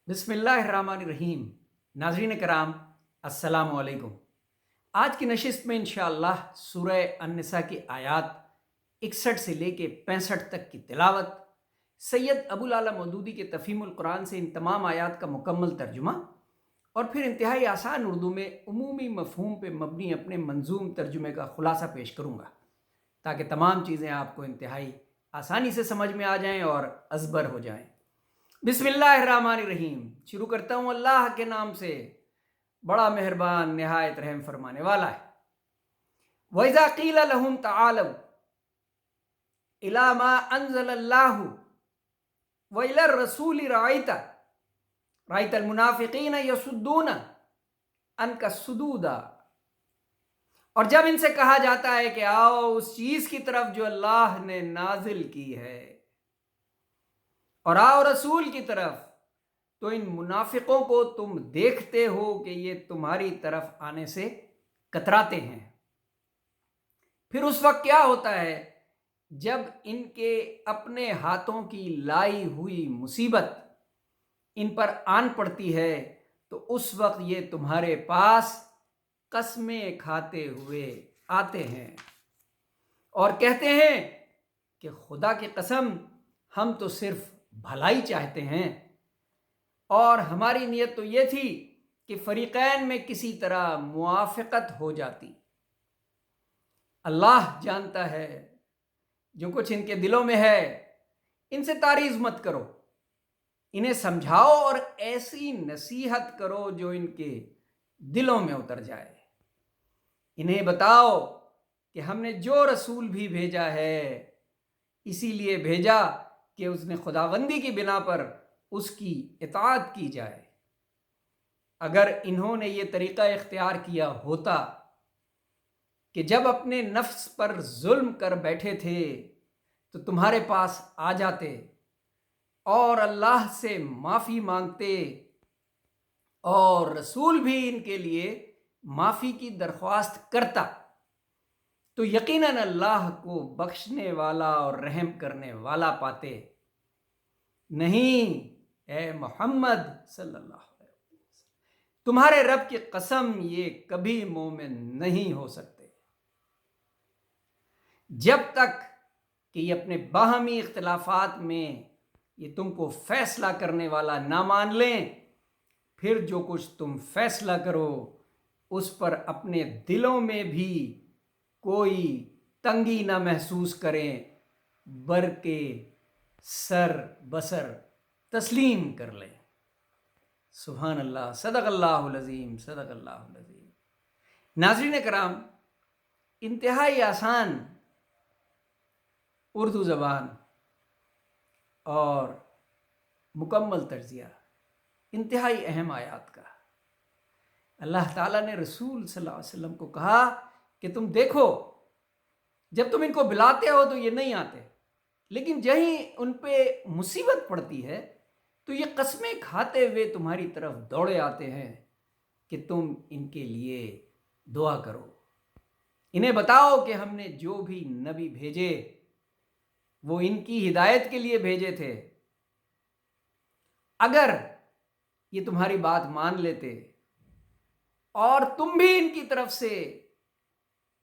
بسم اللہ الرحمن الرحیم۔ ناظرین کرام، السلام علیکم۔ آج کی نشست میں انشاءاللہ سورہ النساء کی آیات 61 سے لے کے 65 تک کی تلاوت، سید ابو العلا مودودی کے تفہیم القرآن سے ان تمام آیات کا مکمل ترجمہ، اور پھر انتہائی آسان اردو میں عمومی مفہوم پہ مبنی اپنے منظوم ترجمے کا خلاصہ پیش کروں گا، تاکہ تمام چیزیں آپ کو انتہائی آسانی سے سمجھ میں آ جائیں اور ازبر ہو جائیں۔ بسم اللہ الرحمن الرحیم، شروع کرتا ہوں اللہ کے نام سے، بڑا مہربان نہایت رحم فرمانے والا ہے۔ وَإِذَا قِيلَ لَهُمْ تَعَالَوْا إِلَى مَا أَنزَلَ اللَّهُ وَإِلَى الرَّسُولِ رَأَيْتَ الْمُنَافِقِينَ يَصُدُّونَ عَنْكَ صُدُودًا، اور جب ان سے کہا جاتا ہے کہ آؤ اس چیز کی طرف جو اللہ نے نازل کی ہے، اور آؤ رسول کی طرف، تو ان منافقوں کو تم دیکھتے ہو کہ یہ تمہاری طرف آنے سے کتراتے ہیں۔ پھر اس وقت کیا ہوتا ہے جب ان کے اپنے ہاتھوں کی لائی ہوئی مصیبت ان پر آن پڑتی ہے، تو اس وقت یہ تمہارے پاس قسمیں کھاتے ہوئے آتے ہیں اور کہتے ہیں کہ خدا کی قسم ہم تو صرف بھلائی چاہتے ہیں، اور ہماری نیت تو یہ تھی کہ فریقین میں کسی طرح موافقت ہو جاتی۔ اللہ جانتا ہے جو کچھ ان کے دلوں میں ہے، ان سے تعریض مت کرو، انہیں سمجھاؤ اور ایسی نصیحت کرو جو ان کے دلوں میں اتر جائے۔ انہیں بتاؤ کہ ہم نے جو رسول بھی بھیجا ہے اسی لیے بھیجا کہ اس نے خداوندی کی بنا پر اس کی اطاعت کی جائے۔ اگر انہوں نے یہ طریقہ اختیار کیا ہوتا کہ جب اپنے نفس پر ظلم کر بیٹھے تھے تو تمہارے پاس آ جاتے اور اللہ سے معافی مانگتے، اور رسول بھی ان کے لیے معافی کی درخواست کرتا، تو یقیناً اللہ کو بخشنے والا اور رحم کرنے والا پاتے۔ نہیں اے محمد صلی اللہ علیہ وسلم، تمہارے رب کی قسم یہ کبھی مومن نہیں ہو سکتے جب تک کہ یہ اپنے باہمی اختلافات میں یہ تم کو فیصلہ کرنے والا نہ مان لیں۔ پھر جو کچھ تم فیصلہ کرو اس پر اپنے دلوں میں بھی کوئی تنگی نہ محسوس کریں، بلکہ سر بسر تسلیم کر لیں۔ سبحان اللہ، صدق اللہ العظیم، صدق اللہ العظیم۔ ناظرین کرام، انتہائی آسان اردو زبان اور مکمل تجزیہ انتہائی اہم آیات کا۔ اللہ تعالیٰ نے رسول صلی اللہ علیہ وسلم کو کہا کہ تم دیکھو، جب تم ان کو بلاتے ہو تو یہ نہیں آتے، لیکن جہیں ان پہ مصیبت پڑتی ہے تو یہ قسمیں کھاتے ہوئے تمہاری طرف دوڑے آتے ہیں کہ تم ان کے لیے دعا کرو۔ انہیں بتاؤ کہ ہم نے جو بھی نبی بھیجے وہ ان کی ہدایت کے لیے بھیجے تھے۔ اگر یہ تمہاری بات مان لیتے اور تم بھی ان کی طرف سے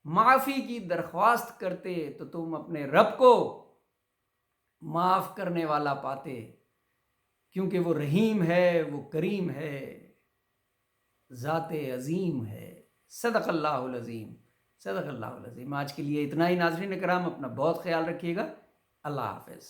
معافی کی درخواست کرتے تو تم اپنے رب کو معاف کرنے والا پاتے، کیونکہ وہ رحیم ہے، وہ کریم ہے، ذات عظیم ہے۔ صدق اللہ العظیم، صدق اللہ العظیم۔ آج کے لیے اتنا ہی ناظرین کرام، اپنا بہت خیال رکھیے گا۔ اللہ حافظ۔